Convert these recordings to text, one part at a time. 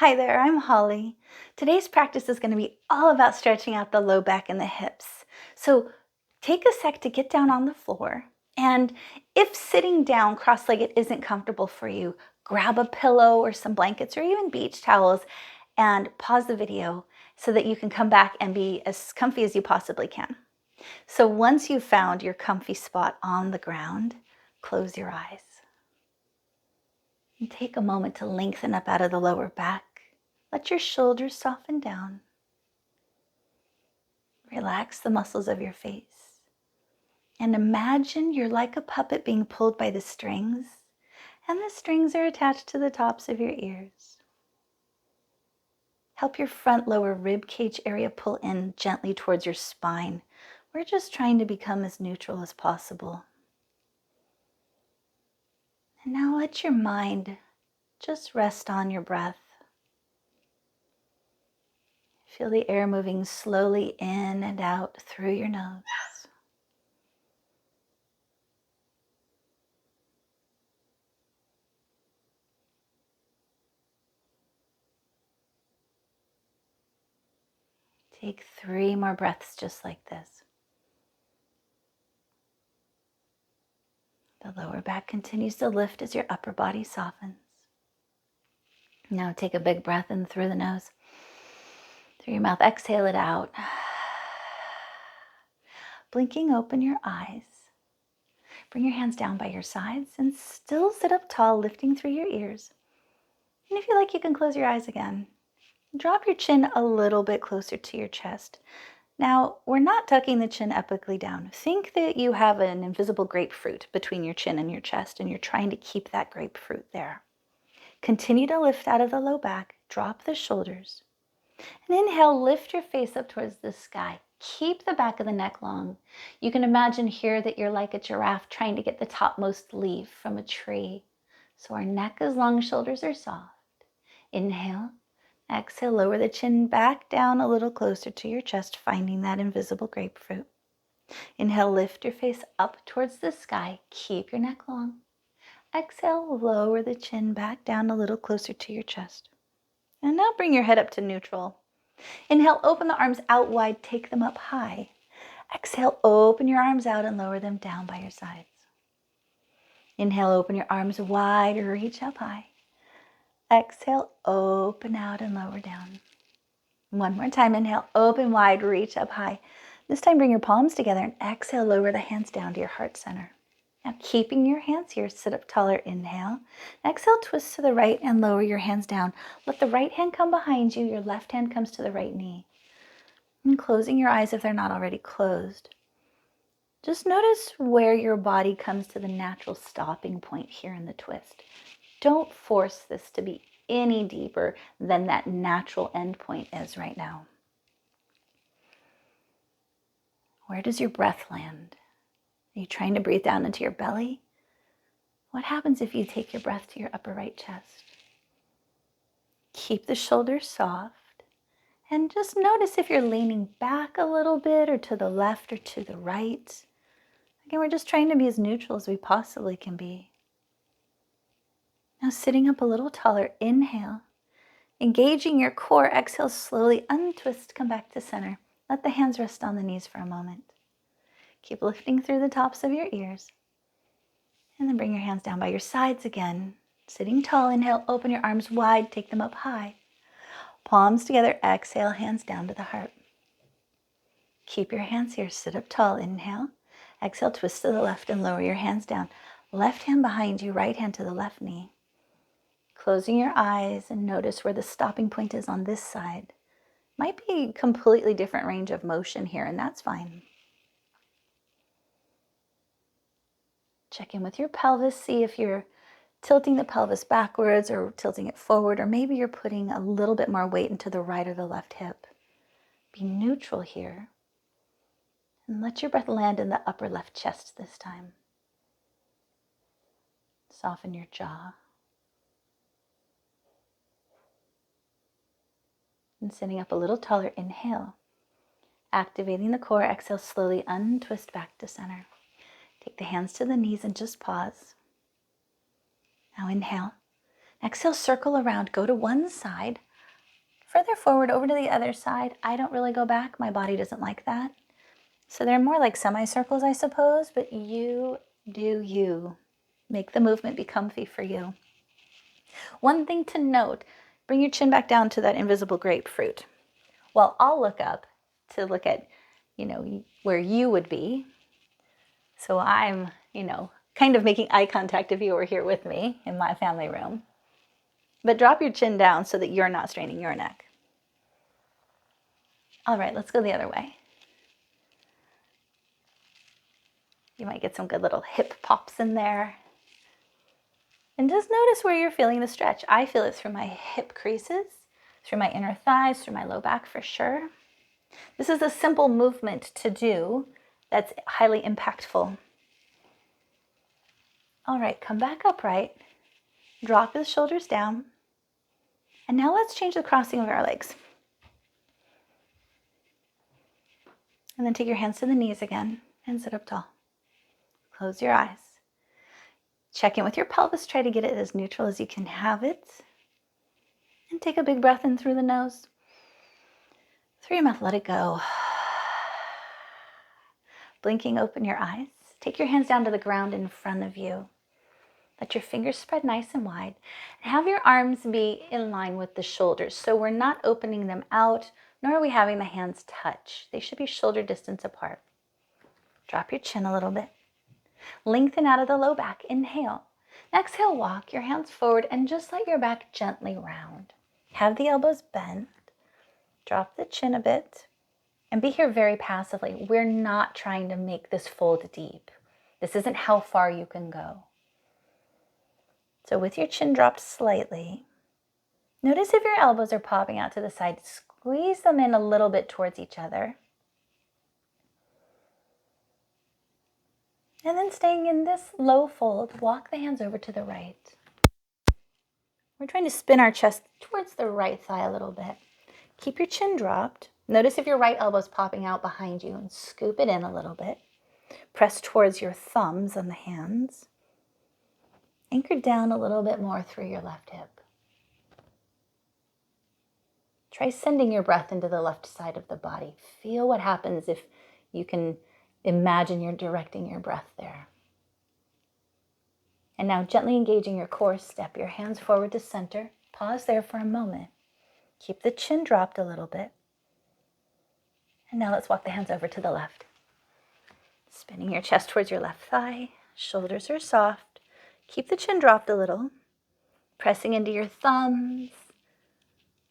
Hi there, I'm Holly. Today's practice is going to be all about stretching out the low back and the hips. So take a sec to get down on the floor. And if sitting down cross-legged isn't comfortable for you, grab a pillow or some blankets or even beach towels and pause the video so that you can come back and be as comfy as you possibly can. So once you've found your comfy spot on the ground, close your eyes. And take a moment to lengthen up out of the lower back. Let your shoulders soften down. Relax the muscles of your face. And imagine you're like a puppet being pulled by the strings, and the strings are attached to the tops of your ears. Help your front lower rib cage area pull in gently towards your spine. We're just trying to become as neutral as possible. And now let your mind just rest on your breath. Feel the air moving slowly in and out through your nose. Take 3 more breaths just like this. The lower back continues to lift as your upper body softens. Now take a big breath in through the nose. Through your mouth, exhale it out. Blinking open your eyes. Bring your hands down by your sides and still sit up tall, lifting through your ears. And if you like, you can close your eyes again. Drop your chin a little bit closer to your chest. Now, we're not tucking the chin epically down. Think that you have an invisible grapefruit between your chin and your chest, and you're trying to keep that grapefruit there. Continue to lift out of the low back, drop the shoulders. And inhale, lift your face up towards the sky. Keep the back of the neck long. You can imagine here that you're like a giraffe trying to get the topmost leaf from a tree. So our neck is long, shoulders are soft. Inhale, exhale, lower the chin back down a little closer to your chest, finding that invisible grapefruit. Inhale, lift your face up towards the sky. Keep your neck long. Exhale, lower the chin back down a little closer to your chest. And now bring your head up to neutral. Inhale, open the arms out wide, take them up high. Exhale, open your arms out and lower them down by your sides. Inhale, open your arms wide, reach up high. Exhale, open out and lower down. One more time, inhale, open wide, reach up high. This time bring your palms together and exhale, lower the hands down to your heart center. Now keeping your hands here, sit up taller, inhale. Exhale, twist to the right and lower your hands down. Let the right hand come behind you, your left hand comes to the right knee. And closing your eyes if they're not already closed. Just notice where your body comes to the natural stopping point here in the twist. Don't force this to be any deeper than that natural end point is right now. Where does your breath land? Are you trying to breathe down into your belly? What happens if you take your breath to your upper right chest? Keep the shoulders soft and just notice if you're leaning back a little bit or to the left or to the right. Again, we're just trying to be as neutral as we possibly can be. Now sitting up a little taller, inhale. Engaging your core, exhale slowly, untwist, come back to center. Let the hands rest on the knees for a moment. Keep lifting through the tops of your ears. And then bring your hands down by your sides again. Sitting tall, inhale, open your arms wide, take them up high. Palms together, exhale, hands down to the heart. Keep your hands here, sit up tall, inhale. Exhale, twist to the left and lower your hands down. Left hand behind you, right hand to the left knee. Closing your eyes and notice where the stopping point is on this side. Might be a completely different range of motion here, and that's fine. Check in with your pelvis, see if you're tilting the pelvis backwards or tilting it forward, or maybe you're putting a little bit more weight into the right or the left hip. Be neutral here. And let your breath land in the upper left chest this time. Soften your jaw. And sitting up a little taller, inhale. Activating the core, exhale, slowly untwist back to center. Take the hands to the knees and just pause. Now inhale. Exhale, circle around, go to one side. Further forward over to the other side. I don't really go back. My body doesn't like that. So they're more like semicircles, I suppose, but you do you. Make the movement be comfy for you. One thing to note, bring your chin back down to that invisible grapefruit. Well, I'll look up to look at, where you would be. So I'm, kind of making eye contact if you were here with me in my family room. But drop your chin down so that you're not straining your neck. All right, let's go the other way. You might get some good little hip pops in there. And just notice where you're feeling the stretch. I feel it through my hip creases, through my inner thighs, through my low back for sure. This is a simple movement to do that's highly impactful. All right, come back upright. Drop the shoulders down. And now let's change the crossing of our legs. And then take your hands to the knees again and sit up tall. Close your eyes. Check in with your pelvis. Try to get it as neutral as you can have it. And take a big breath in through the nose. Through your mouth, let it go. Blinking, open your eyes. Take your hands down to the ground in front of you. Let your fingers spread nice and wide. And have your arms be in line with the shoulders. So we're not opening them out, nor are we having the hands touch. They should be shoulder distance apart. Drop your chin a little bit. Lengthen out of the low back. Inhale. Exhale, walk your hands forward and just let your back gently round. Have the elbows bent. Drop the chin a bit. And be here very passively. We're not trying to make this fold deep. This isn't how far you can go. So with your chin dropped slightly, notice if your elbows are popping out to the side. Squeeze them in a little bit towards each other. And then staying in this low fold, walk the hands over to the right. We're trying to spin our chest towards the right thigh a little bit. Keep your chin dropped. Notice if your right elbow is popping out behind you and scoop it in a little bit. Press towards your thumbs on the hands. Anchor down a little bit more through your left hip. Try sending your breath into the left side of the body. Feel what happens if you can imagine you're directing your breath there. And now gently engaging your core, step your hands forward to center. Pause there for a moment. Keep the chin dropped a little bit. And now let's walk the hands over to the left. Spinning your chest towards your left thigh. Shoulders are soft. Keep the chin dropped a little. Pressing into your thumbs.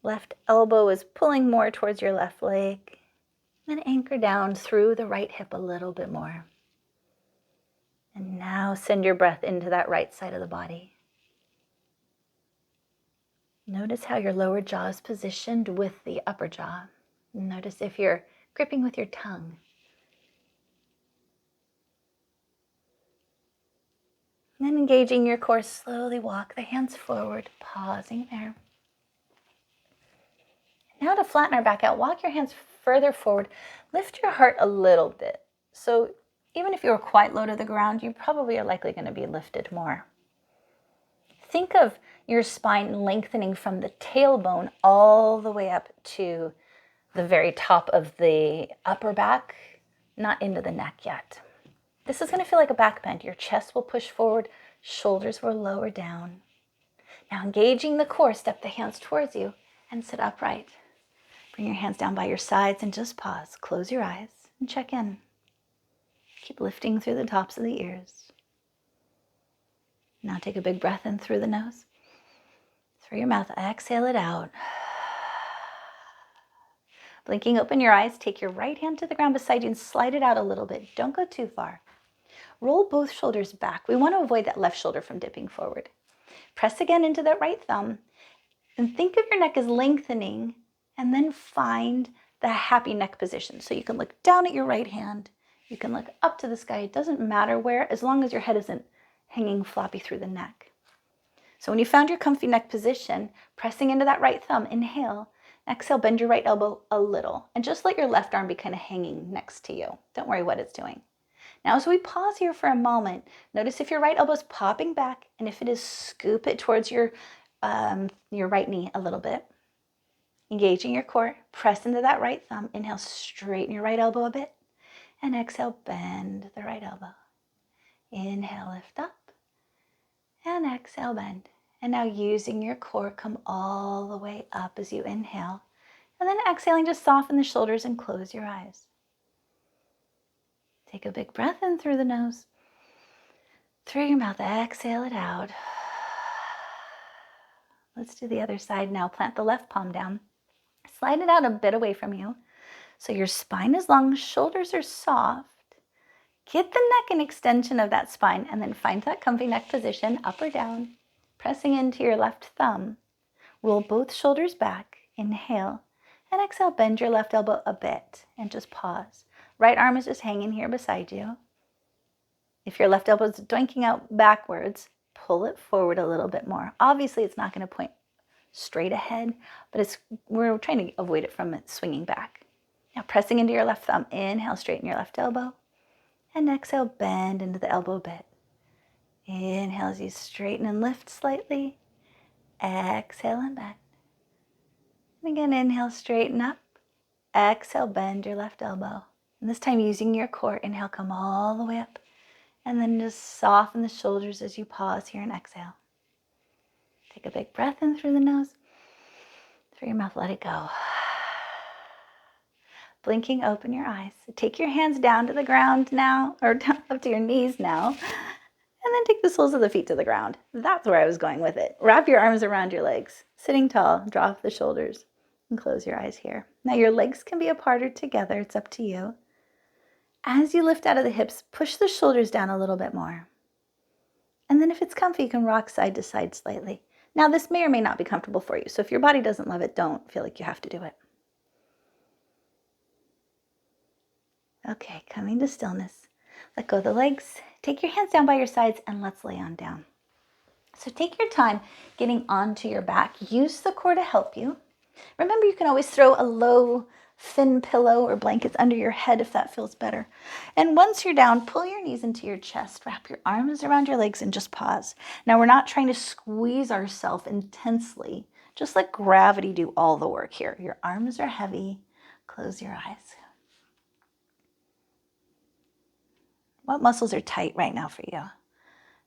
Left elbow is pulling more towards your left leg. Then anchor down through the right hip a little bit more. And now send your breath into that right side of the body. Notice how your lower jaw is positioned with the upper jaw. Notice if you're gripping with your tongue. And then engaging your core, slowly walk the hands forward, pausing there. Now to flatten our back out, walk your hands further forward. Lift your heart a little bit. So even if you're quite low to the ground, you probably are likely going to be lifted more. Think of your spine lengthening from the tailbone all the way up to the very top of the upper back, not into the neck yet. This is going to feel like a back bend. Your chest will push forward, shoulders will lower down. Now engaging the core, step the hands towards you and sit upright. Bring your hands down by your sides and just pause. Close your eyes and check in. Keep lifting through the tops of the ears. Now take a big breath in through the nose. Through your mouth, exhale it out. Blinking, open your eyes. Take your right hand to the ground beside you and slide it out a little bit. Don't go too far. Roll both shoulders back. We want to avoid that left shoulder from dipping forward. Press again into that right thumb. And think of your neck as lengthening. And then find the happy neck position. So you can look down at your right hand. You can look up to the sky. It doesn't matter where, as long as your head isn't hanging floppy through the neck. So when you found your comfy neck position, pressing into that right thumb, inhale. Exhale, bend your right elbow a little. And just let your left arm be kind of hanging next to you. Don't worry what it's doing. Now as we pause here for a moment, notice if your right elbow is popping back. And if it is, scoop it towards your right knee a little bit. Engaging your core, press into that right thumb. Inhale, straighten your right elbow a bit. And exhale, bend the right elbow. Inhale, lift up. And exhale, bend. And now using your core, come all the way up as you inhale. And then exhaling, just soften the shoulders and close your eyes. Take a big breath in through the nose. Through your mouth, exhale it out. Let's do the other side now. Plant the left palm down. Slide it out a bit away from you. So your spine is long, shoulders are soft. Get the neck an extension of that spine and then find that comfy neck position, up or down, pressing into your left thumb. Roll both shoulders back. Inhale. And exhale, bend your left elbow a bit and just pause. Right arm is just hanging here beside you. If your left elbow is doinking out backwards, pull it forward a little bit more. Obviously, it's not going to point straight ahead, but we're trying to avoid it from swinging back. Now, pressing into your left thumb, inhale, straighten your left elbow. And exhale, bend into the elbow a bit. Inhale as you straighten and lift slightly. Exhale and bend. And again, inhale, straighten up. Exhale, bend your left elbow. And this time using your core, inhale, come all the way up. And then just soften the shoulders as you pause here and exhale. Take a big breath in through the nose. Through your mouth, let it go. Blinking, open your eyes. Take your hands down to the ground now, or down up to your knees now. And then take the soles of the feet to the ground. That's where I was going with it. Wrap your arms around your legs. Sitting tall, drop the shoulders, and close your eyes here. Now your legs can be apart or together. It's up to you. As you lift out of the hips, push the shoulders down a little bit more. And then if it's comfy, you can rock side to side slightly. Now this may or may not be comfortable for you. So if your body doesn't love it, don't feel like you have to do it. Okay, coming to stillness. Let go of the legs. Take your hands down by your sides and let's lay on down. So take your time getting onto your back. Use the core to help you. Remember, you can always throw a low, thin pillow or blankets under your head if that feels better. And once you're down, pull your knees into your chest. Wrap your arms around your legs and just pause. Now, we're not trying to squeeze ourselves intensely. Just let gravity do all the work here. Your arms are heavy. Close your eyes. What muscles are tight right now for you?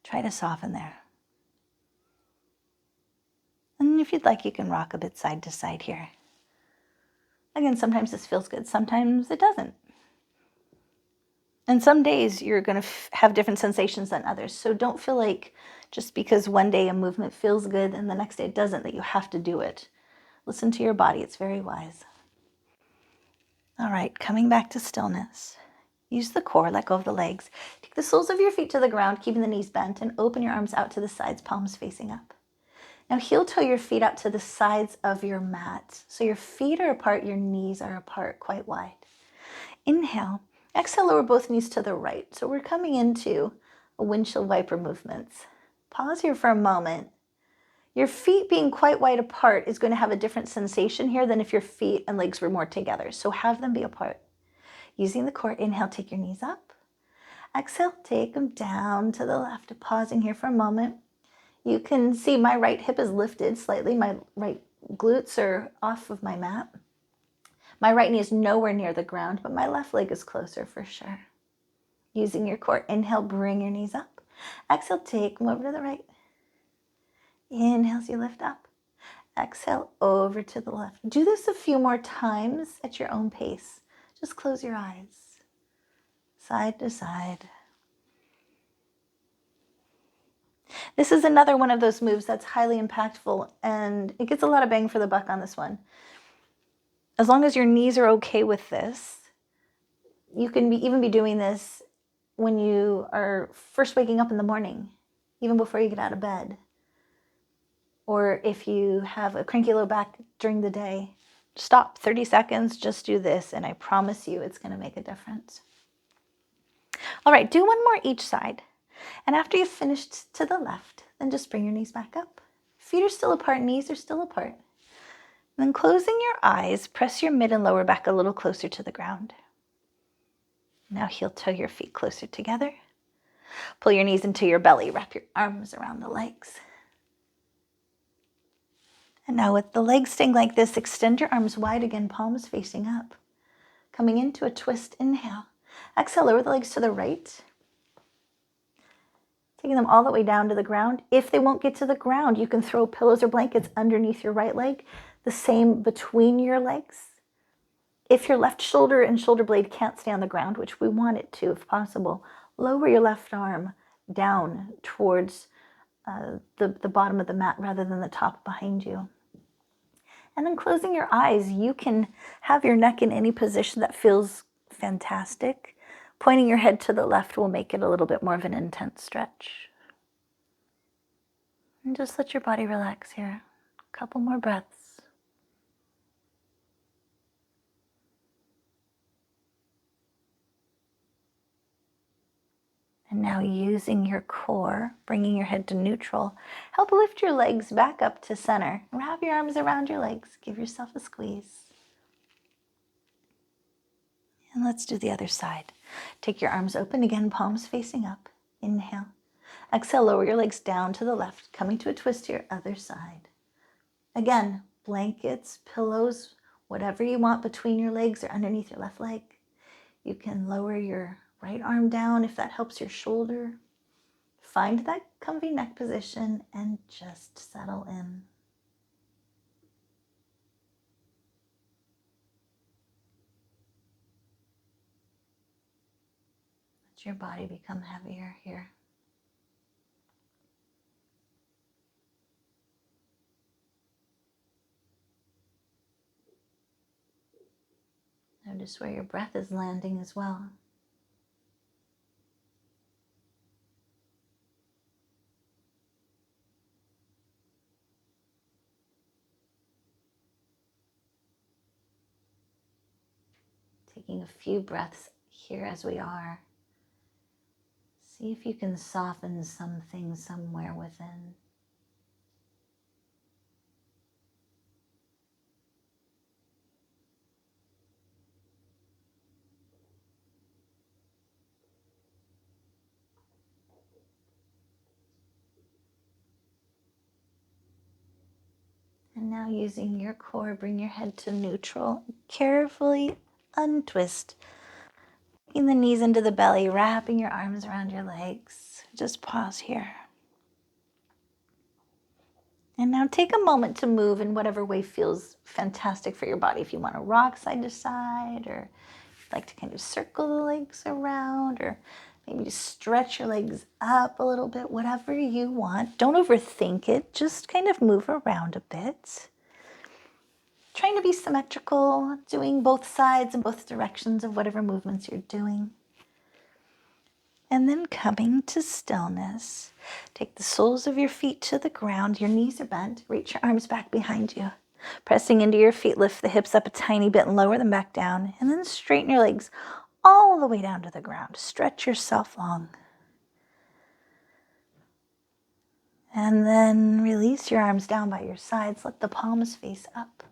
Try to soften there. And if you'd like, you can rock a bit side to side here. Again, sometimes this feels good, sometimes it doesn't. And some days you're going to have different sensations than others. So don't feel like just because one day a movement feels good and the next day it doesn't, that you have to do it. Listen to your body. It's very wise. All right, coming back to stillness. Use the core, let go of the legs. Take the soles of your feet to the ground, keeping the knees bent, and open your arms out to the sides, palms facing up. Now heel toe your feet out to the sides of your mat. So your feet are apart, your knees are apart, quite wide. Inhale. Exhale, lower both knees to the right. So we're coming into a windshield wiper movements. Pause here for a moment. Your feet being quite wide apart is going to have a different sensation here than if your feet and legs were more together. So have them be apart. Using the core, inhale, take your knees up. Exhale, take them down to the left. Pausing here for a moment. You can see my right hip is lifted slightly. My right glutes are off of my mat. My right knee is nowhere near the ground, but my left leg is closer for sure. Using your core, inhale, bring your knees up. Exhale, take them over to the right. Inhale as you lift up. Exhale, over to the left. Do this a few more times at your own pace. Just close your eyes. Side to side. This is another one of those moves that's highly impactful, and it gets a lot of bang for the buck on this one. As long as your knees are okay with this, you can even be doing this when you are first waking up in the morning, even before you get out of bed. Or if you have a cranky low back during the day, stop 30 seconds, just do this, and I promise you it's going to make a difference. All right, do one more each side. And after you've finished to the left, then just bring your knees back up. Feet are still apart, knees are still apart. And then closing your eyes, press your mid and lower back a little closer to the ground. Now heel toe your feet closer together. Pull your knees into your belly. Wrap your arms around the legs. And now with the legs staying like this, extend your arms wide again, palms facing up. Coming into a twist, inhale. Exhale, lower the legs to the right. Taking them all the way down to the ground. If they won't get to the ground, you can throw pillows or blankets underneath your right leg. The same between your legs. If your left shoulder and shoulder blade can't stay on the ground, which we want it to if possible, lower your left arm down towards the bottom of the mat rather than the top behind you. And then closing your eyes, you can have your neck in any position that feels fantastic. Pointing your head to the left will make it a little bit more of an intense stretch. And just let your body relax here. A couple more breaths. And now using your core, bringing your head to neutral, help lift your legs back up to center. Wrap your arms around your legs. Give yourself a squeeze. And let's do the other side. Take your arms open again, palms facing up. Inhale. Exhale, lower your legs down to the left, coming to a twist to your other side. Again, blankets, pillows, whatever you want between your legs or underneath your left leg. You can lower your right arm down if that helps your shoulder. Find that comfy neck position and just settle in. Let your body become heavier here. Notice where your breath is landing as well. Taking a few breaths here as we are. See if you can soften something somewhere within. And now using your core, bring your head to neutral. Carefully untwist. Taking the knees into the belly, wrapping your arms around your legs. Just pause here. And now take a moment to move in whatever way feels fantastic for your body. If you want to rock side to side, or like to kind of circle the legs around, or maybe just stretch your legs up a little bit, whatever you want. Don't overthink it. Just kind of move around a bit. Trying to be symmetrical, doing both sides and both directions of whatever movements you're doing. And then coming to stillness. Take the soles of your feet to the ground. Your knees are bent. Reach your arms back behind you. Pressing into your feet, lift the hips up a tiny bit and lower them back down. And then straighten your legs all the way down to the ground. Stretch yourself long. And then release your arms down by your sides. Let the palms face up.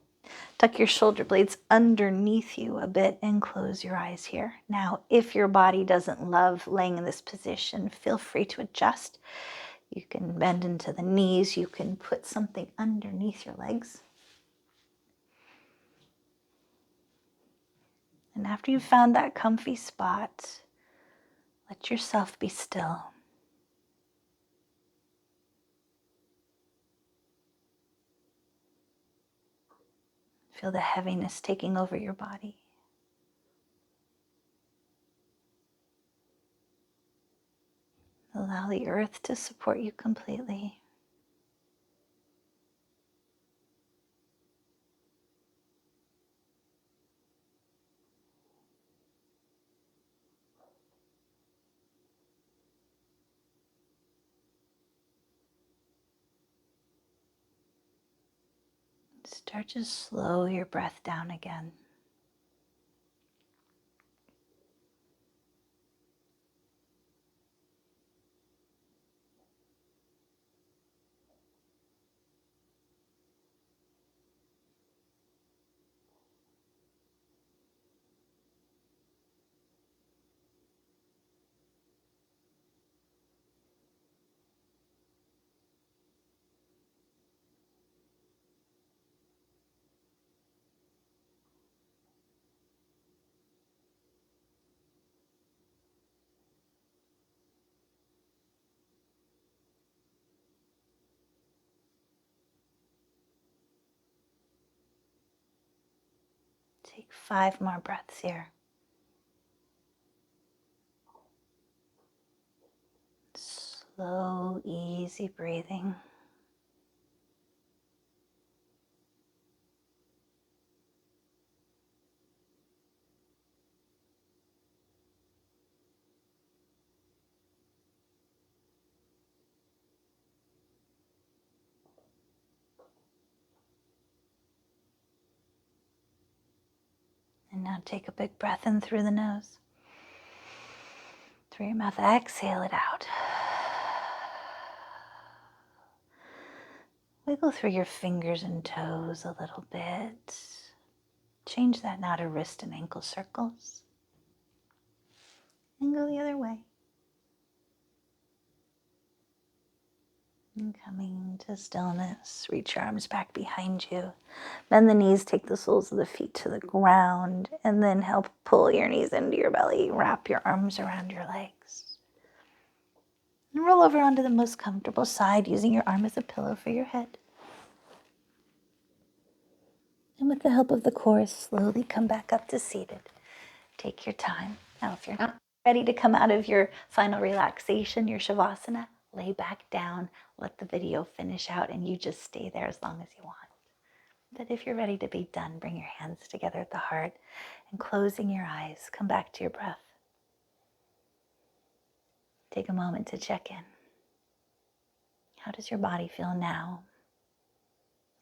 Tuck your shoulder blades underneath you a bit and close your eyes here. Now, if your body doesn't love laying in this position, feel free to adjust. You can bend into the knees. You can put something underneath your legs. And after you've found that comfy spot, let yourself be still. Feel the heaviness taking over your body. Allow the earth to support you completely. Start to slow your breath down again. Take 5 more breaths here. Slow, easy breathing. And now take a big breath in through the nose. Through your mouth, exhale it out. Wiggle through your fingers and toes a little bit. Change that now to wrist and ankle circles. And go the other way. And coming to stillness, reach your arms back behind you. Bend the knees, take the soles of the feet to the ground, and then help pull your knees into your belly. Wrap your arms around your legs. And roll over onto the most comfortable side, using your arm as a pillow for your head. And with the help of the core, slowly come back up to seated. Take your time. Now, if you're not ready to come out of your final relaxation, your Shavasana, lay back down, let the video finish out, and you just stay there as long as you want. But if you're ready to be done, bring your hands together at the heart and closing your eyes, come back to your breath. Take a moment to check in. How does your body feel now?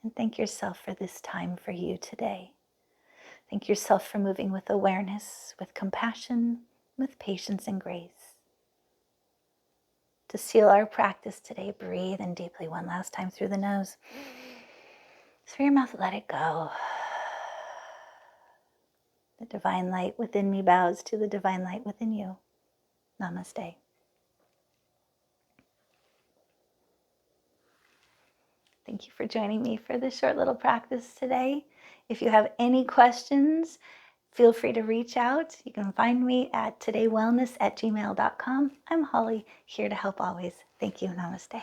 And thank yourself for this time for you today. Thank yourself for moving with awareness, with compassion, with patience and grace. To seal our practice today, breathe in deeply one last time through the nose. Through your mouth, let it go. The divine light within me bows to the divine light within you. Namaste. Thank you for joining me for this short little practice today. If you have any questions, feel free to reach out. You can find me at tadaywellness@gmail.com. I'm Holly, here to help always. Thank you. Namaste.